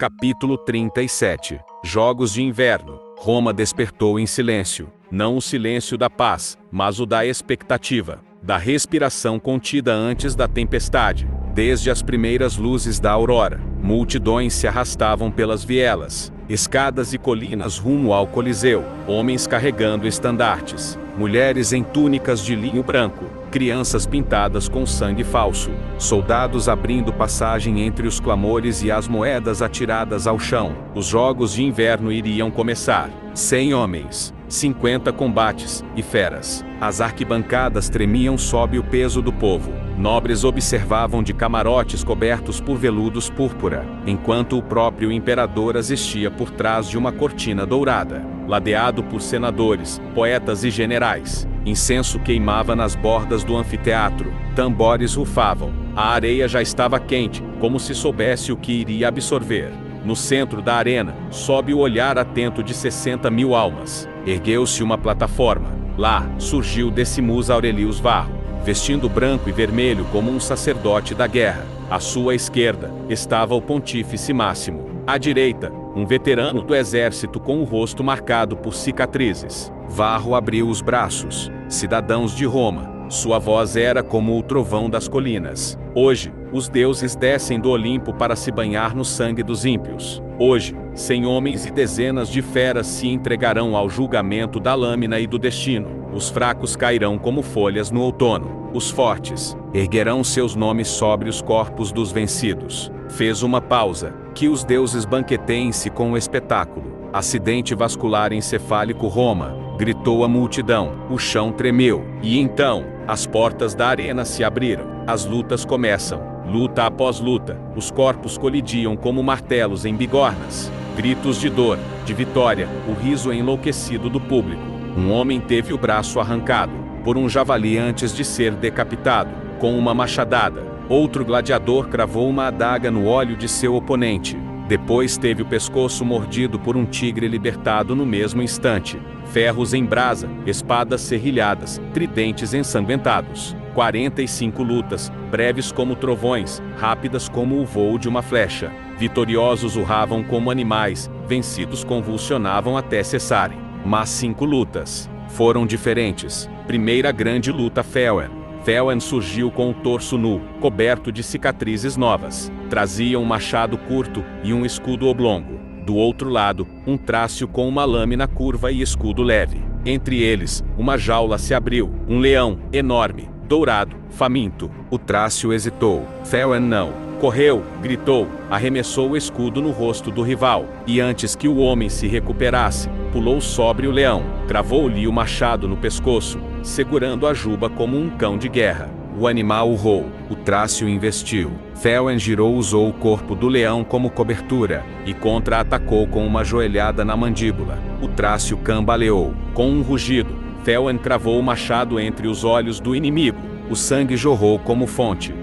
Capítulo 37. Jogos de Inverno. Roma despertou em silêncio. Não o silêncio da paz, mas o da expectativa, da respiração contida antes da tempestade. Desde as primeiras luzes da aurora, multidões se arrastavam pelas vielas, escadas e colinas rumo ao Coliseu, homens carregando estandartes, mulheres em túnicas de linho branco, crianças pintadas com sangue falso, soldados abrindo passagem entre os clamores e as moedas atiradas ao chão. Os jogos de inverno iriam começar. 100 homens, 50 combates e feras. As arquibancadas tremiam sob o peso do povo. Nobres observavam de camarotes cobertos por veludos púrpura, enquanto o próprio imperador assistia por trás de uma cortina dourada, ladeado por senadores, poetas e generais. Incenso queimava nas bordas do anfiteatro, tambores rufavam. A areia já estava quente, como se soubesse o que iria absorver. No centro da arena, sob o olhar atento de 60.000 almas, ergueu-se uma plataforma. Lá, surgiu Decimus Aurelius Varro, vestindo branco e vermelho como um sacerdote da guerra. À sua esquerda, estava o pontífice Máximo. À direita, um veterano do exército com o rosto marcado por cicatrizes. Varro abriu os braços. Cidadãos de Roma, sua voz era como o trovão das colinas. Hoje, os deuses descem do Olimpo para se banhar no sangue dos ímpios. Hoje, 100 homens e dezenas de feras se entregarão ao julgamento da lâmina e do destino. Os fracos cairão como folhas no outono. Os fortes erguerão seus nomes sobre os corpos dos vencidos. Fez uma pausa. Que os deuses banqueteiem-se com o espetáculo. Acidente vascular encefálico Roma, gritou a multidão. O chão tremeu. E então, as portas da arena se abriram. As lutas começam. Luta após luta. Os corpos colidiam como martelos em bigornas. Gritos de dor, de vitória, o riso enlouquecido do público. Um homem teve o braço arrancado por um javali antes de ser decapitado, com uma machadada. Outro gladiador cravou uma adaga no olho de seu oponente. Depois teve o pescoço mordido por um tigre libertado no mesmo instante. Ferros em brasa, espadas serrilhadas, tridentes ensanguentados. 45 lutas, breves como trovões, rápidas como o voo de uma flecha. Vitoriosos urravam como animais, vencidos convulsionavam até cessarem. Mas 5 lutas foram diferentes. Primeira grande luta Felwen. Felwen surgiu com o torso nu, coberto de cicatrizes novas. Trazia um machado curto e um escudo oblongo. Do outro lado, um trácio com uma lâmina curva e escudo leve. Entre eles, uma jaula se abriu. Um leão, enorme, dourado, faminto. O trácio hesitou. Felwen não. Correu, gritou, arremessou o escudo no rosto do rival. E antes que o homem se recuperasse, pulou sobre o leão, cravou-lhe o machado no pescoço, segurando a juba como um cão de guerra. O animal urrou. O trácio investiu. Felwen girou, usou o corpo do leão como cobertura, e contra-atacou com uma joelhada na mandíbula. O trácio cambaleou. Com um rugido, Felwen cravou o machado entre os olhos do inimigo. O sangue jorrou como fonte.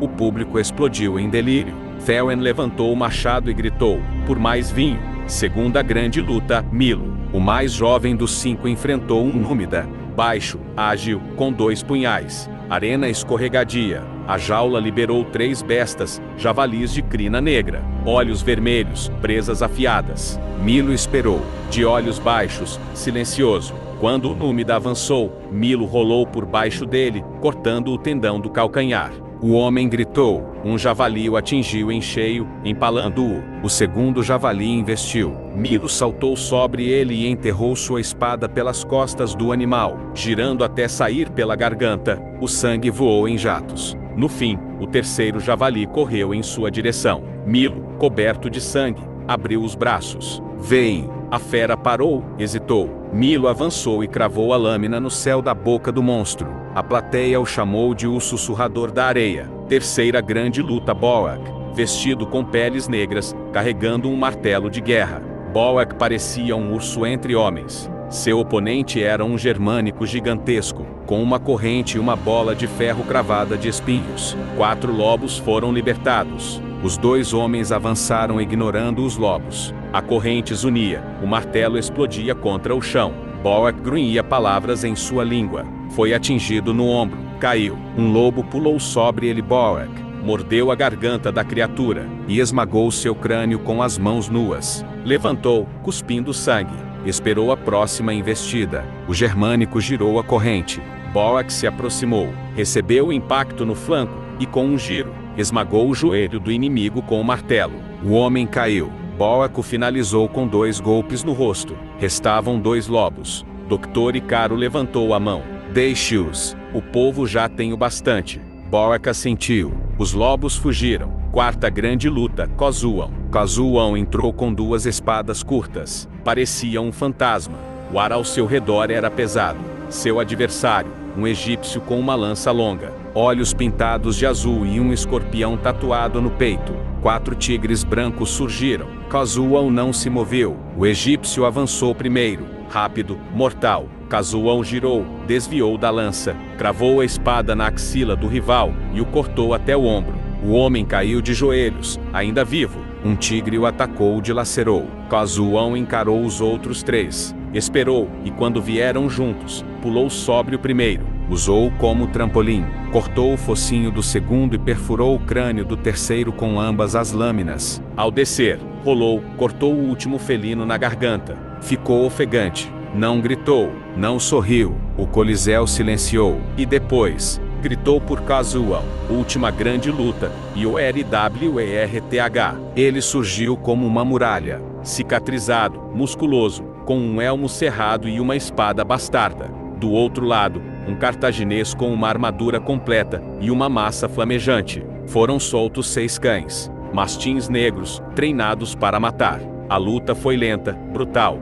O público explodiu em delírio. Felwen levantou o machado e gritou, por mais vinho. Segunda grande luta, Milo. O mais jovem dos 5 enfrentou um númida, baixo, ágil, com 2 punhais. Arena escorregadia. A jaula liberou 3 bestas, javalis de crina negra, olhos vermelhos, presas afiadas. Milo esperou, de olhos baixos, silencioso. Quando o númida avançou, Milo rolou por baixo dele, cortando o tendão do calcanhar. O homem gritou. Um javali o atingiu em cheio, empalando-o. O segundo javali investiu. Milo saltou sobre ele e enterrou sua espada pelas costas do animal, girando até sair pela garganta. O sangue voou em jatos. No fim, o terceiro javali correu em sua direção. Milo, coberto de sangue, abriu os braços. Veio. A fera parou, hesitou. Milo avançou e cravou a lâmina no céu da boca do monstro. A plateia o chamou de o sussurrador da areia. Terceira grande luta Boak, vestido com peles negras, carregando um martelo de guerra. Boak parecia um urso entre homens. Seu oponente era um germânico gigantesco, com uma corrente e uma bola de ferro cravada de espinhos. 4 lobos foram libertados. Os 2 homens avançaram ignorando os lobos. A corrente os unia, o martelo explodia contra o chão. Boak grunhia palavras em sua língua. Foi atingido no ombro, caiu. Um lobo pulou sobre ele. Boak mordeu a garganta da criatura e esmagou seu crânio com as mãos nuas. Levantou, cuspindo sangue. Esperou a próxima investida. O germânico girou a corrente. Boak se aproximou, recebeu o impacto no flanco e, com um giro, esmagou o joelho do inimigo com o martelo. O homem caiu. Boak o finalizou com 2 golpes no rosto. Restavam 2 lobos. Dr. Icaro levantou a mão. Deixe-os. O povo já tem o bastante. Boak assentiu. Os lobos fugiram. Quarta grande luta, Kozuan. Kozuan entrou com 2 espadas curtas. Parecia um fantasma. O ar ao seu redor era pesado. Seu adversário, um egípcio com uma lança longa, olhos pintados de azul e um escorpião tatuado no peito. 4 tigres brancos surgiram. Kozuan não se moveu. O egípcio avançou primeiro. Rápido, mortal. Kozuan girou, desviou da lança, cravou a espada na axila do rival e o cortou até o ombro. O homem caiu de joelhos, ainda vivo. Um tigre o atacou e dilacerou. Kozuan encarou os outros 3. Esperou, e quando vieram juntos, pulou sobre o primeiro. Usou-o como trampolim. Cortou o focinho do segundo e perfurou o crânio do terceiro com ambas as lâminas. Ao descer, rolou, cortou o último felino na garganta. Ficou ofegante. Não gritou, não sorriu. O Coliseu silenciou. E depois, gritou por Kozuan. Última grande luta. E o RWERTH. Ele surgiu como uma muralha. Cicatrizado, musculoso, com um elmo cerrado e uma espada bastarda. Do outro lado, um cartaginês com uma armadura completa e uma massa flamejante. Foram soltos 6 cães, mastins negros, treinados para matar. A luta foi lenta, brutal.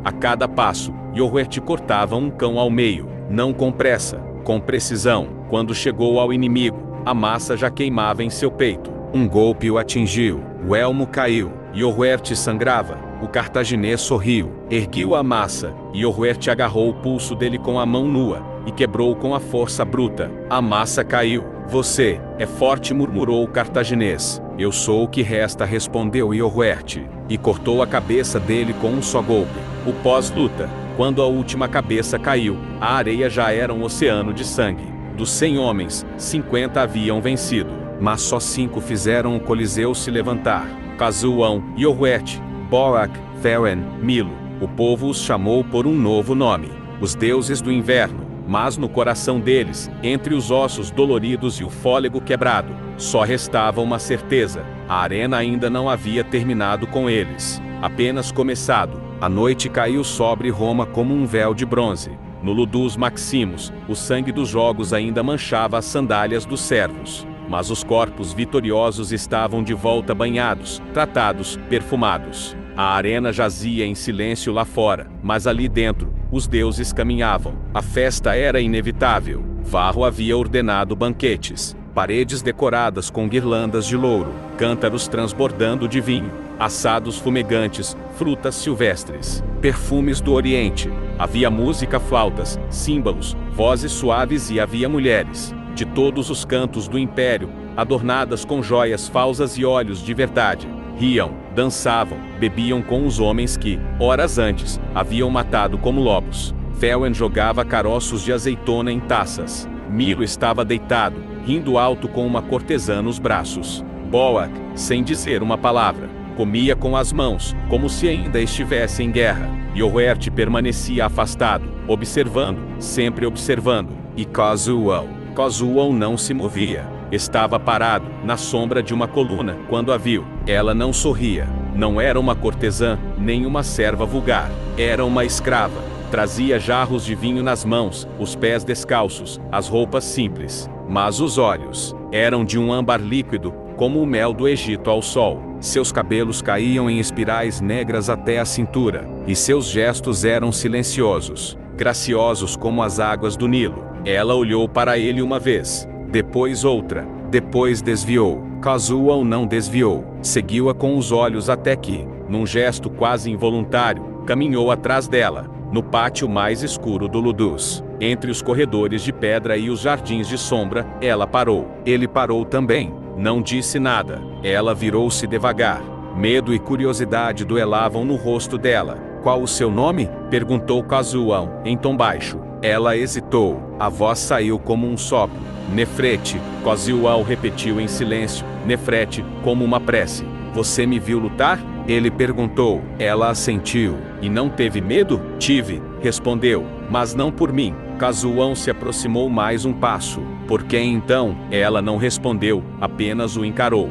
A cada passo, Yoruert cortava um cão ao meio, não com pressa, com precisão. Quando chegou ao inimigo, a massa já queimava em seu peito. Um golpe o atingiu, o elmo caiu, Yoruert sangrava. O cartaginês sorriu, ergueu a massa, e Yoruert agarrou o pulso dele com a mão nua, e quebrou com a força bruta. A massa caiu. Você é forte, murmurou o cartaginês. Eu sou o que resta, respondeu Yoruert, e cortou a cabeça dele com um só golpe. O pós-luta, quando a última cabeça caiu, a areia já era um oceano de sangue. Dos 100 homens, 50 haviam vencido, mas só 5 fizeram o Coliseu se levantar. Kozuan, Yoruert, Boak, Feren, Milo. O povo os chamou por um novo nome, os deuses do inverno. Mas no coração deles, entre os ossos doloridos e o fôlego quebrado, só restava uma certeza: a arena ainda não havia terminado com eles, apenas começado. A noite caiu sobre Roma como um véu de bronze. No Ludus Maximus, o sangue dos jogos ainda manchava as sandálias dos servos. Mas os corpos vitoriosos estavam de volta banhados, tratados, perfumados. A arena jazia em silêncio lá fora, mas ali dentro, os deuses caminhavam. A festa era inevitável. Varro havia ordenado banquetes, paredes decoradas com guirlandas de louro, cântaros transbordando de vinho, assados fumegantes, frutas silvestres, perfumes do Oriente. Havia música, flautas, símbolos, vozes suaves e havia mulheres, de todos os cantos do império, adornadas com joias falsas e olhos de verdade. Riam, dançavam, bebiam com os homens que, horas antes, haviam matado como lobos. Feren jogava caroços de azeitona em taças. Milo estava deitado, rindo alto com uma cortesã nos braços. Boak, sem dizer uma palavra, comia com as mãos, como se ainda estivesse em guerra. Yoruert permanecia afastado, observando, sempre observando. E Kozuan não se movia. Estava parado, na sombra de uma coluna, quando a viu. Ela não sorria. Não era uma cortesã, nem uma serva vulgar. Era uma escrava. Trazia jarros de vinho nas mãos, os pés descalços, as roupas simples. Mas os olhos eram de um âmbar líquido, como o mel do Egito ao sol. Seus cabelos caíam em espirais negras até a cintura, e seus gestos eram silenciosos, graciosos como as águas do Nilo. Ela olhou para ele uma vez, depois outra, depois desviou. Kozuan não desviou, seguiu-a com os olhos até que, num gesto quase involuntário, caminhou atrás dela, no pátio mais escuro do Ludus. Entre os corredores de pedra e os jardins de sombra, ela parou. Ele parou também, não disse nada. Ela virou-se devagar. Medo e curiosidade duelavam no rosto dela. Qual o seu nome? Perguntou Kozuan, em tom baixo. Ela hesitou. A voz saiu como um sopro. Nefrete, Cosiual repetiu em silêncio, Nefrete, como uma prece. Você me viu lutar? Ele perguntou. Ela assentiu. E não teve medo? Tive, respondeu, mas não por mim. Casuão se aproximou mais um passo. Por que então? Ela não respondeu, apenas o encarou.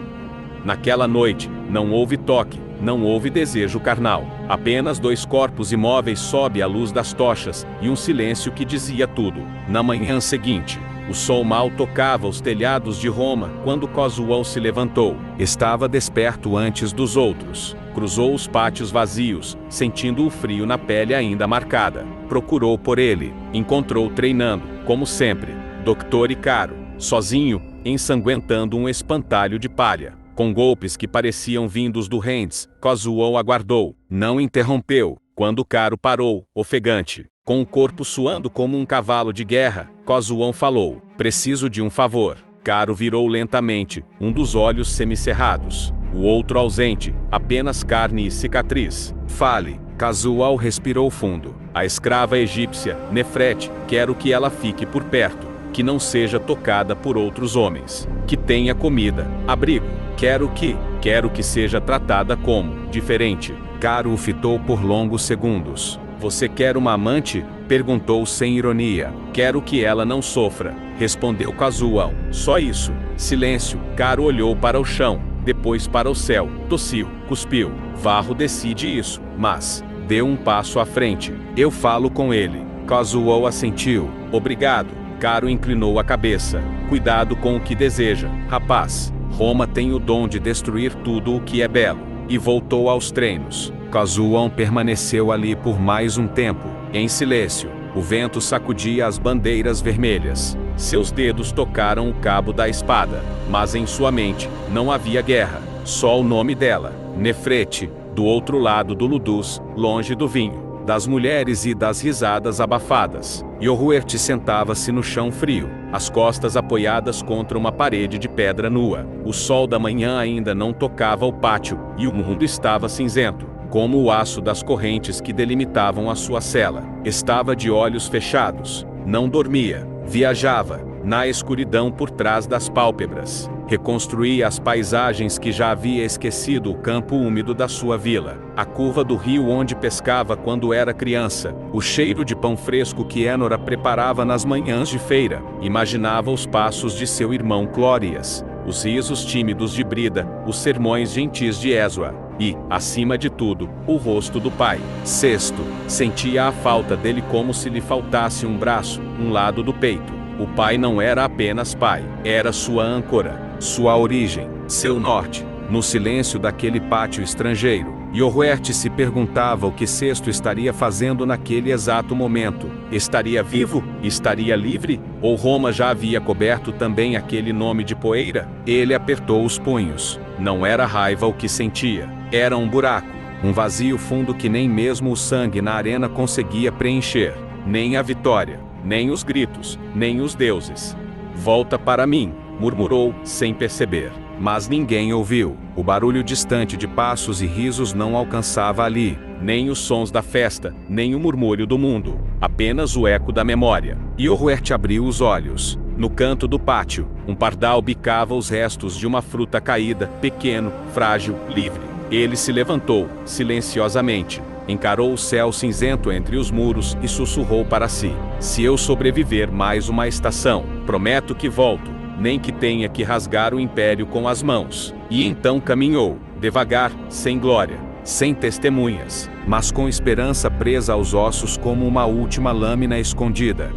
Naquela noite, não houve toque, não houve desejo carnal. Apenas dois corpos imóveis sob a luz das tochas, e um silêncio que dizia tudo. Na manhã seguinte, o sol mal tocava os telhados de Roma quando Casual se levantou. Estava desperto antes dos outros. Cruzou os pátios vazios, sentindo o frio na pele ainda marcada. Procurou por ele. Encontrou treinando, como sempre, Dr. Icaro, sozinho, ensanguentando um espantalho de palha. Com golpes que pareciam vindos do Rendes, Casual aguardou. Não interrompeu. Quando Caro parou, ofegante, com o corpo suando como um cavalo de guerra, Casual falou. Preciso de um favor. Caro virou lentamente, um dos olhos semicerrados. O outro ausente, apenas carne e cicatriz. Fale. Casual respirou fundo. A escrava egípcia, Nefrete, quero que ela fique por perto. Que não seja tocada por outros homens. Que tenha comida, abrigo. Quero que seja tratada como diferente. Caro o fitou por longos segundos. Você quer uma amante? Perguntou sem ironia. Quero que ela não sofra, respondeu Casual. Só isso. Silêncio. Caro olhou para o chão, depois para o céu, tossiu, cuspiu. Varro decide isso, mas deu um passo à frente. Eu falo com ele. Casual assentiu. Obrigado. Caro inclinou a cabeça. Cuidado com o que deseja, rapaz. Roma tem o dom de destruir tudo o que é belo. E voltou aos treinos. Casual permaneceu ali por mais um tempo, em silêncio. O vento sacudia as bandeiras vermelhas. Seus dedos tocaram o cabo da espada, mas em sua mente não havia guerra, só o nome dela, Nefrete, do outro lado do Ludus, longe do vinho, das mulheres e das risadas abafadas. Yoruert sentava-se no chão frio, as costas apoiadas contra uma parede de pedra nua. O sol da manhã ainda não tocava o pátio, e o mundo estava cinzento, como o aço das correntes que delimitavam a sua cela. Estava de olhos fechados. Não dormia. Viajava, na escuridão por trás das pálpebras. Reconstruía as paisagens que já havia esquecido, o campo úmido da sua vila, a curva do rio onde pescava quando era criança, o cheiro de pão fresco que Énora preparava nas manhãs de feira. Imaginava os passos de seu irmão Clórias, os risos tímidos de Brida, os sermões gentis de Esua e, acima de tudo, o rosto do pai. Sexto, sentia a falta dele como se lhe faltasse um braço, um lado do peito. O pai não era apenas pai, era sua âncora, sua origem, seu norte. No silêncio daquele pátio estrangeiro, Yoruert se perguntava o que Sexto estaria fazendo naquele exato momento. Estaria vivo? Estaria livre? Ou Roma já havia coberto também aquele nome de poeira? Ele apertou os punhos. Não era raiva o que sentia. Era um buraco, um vazio fundo que nem mesmo o sangue na arena conseguia preencher. Nem a vitória, nem os gritos, nem os deuses. Volta para mim, murmurou, sem perceber. Mas ninguém ouviu. O barulho distante de passos e risos não alcançava ali, nem os sons da festa, nem o murmúrio do mundo. Apenas o eco da memória. Yoruert abriu os olhos. No canto do pátio, um pardal bicava os restos de uma fruta caída, pequeno, frágil, livre. Ele se levantou, silenciosamente. Encarou o céu cinzento entre os muros e sussurrou para si. Se eu sobreviver mais uma estação, prometo que volto. Nem que tenha que rasgar o império com as mãos. E então caminhou, devagar, sem glória, sem testemunhas, mas com esperança presa aos ossos como uma última lâmina escondida.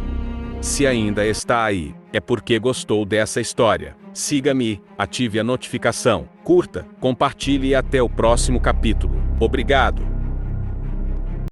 Se ainda está aí, é porque gostou dessa história. Siga-me, ative a notificação, curta, compartilhe e até o próximo capítulo. Obrigado.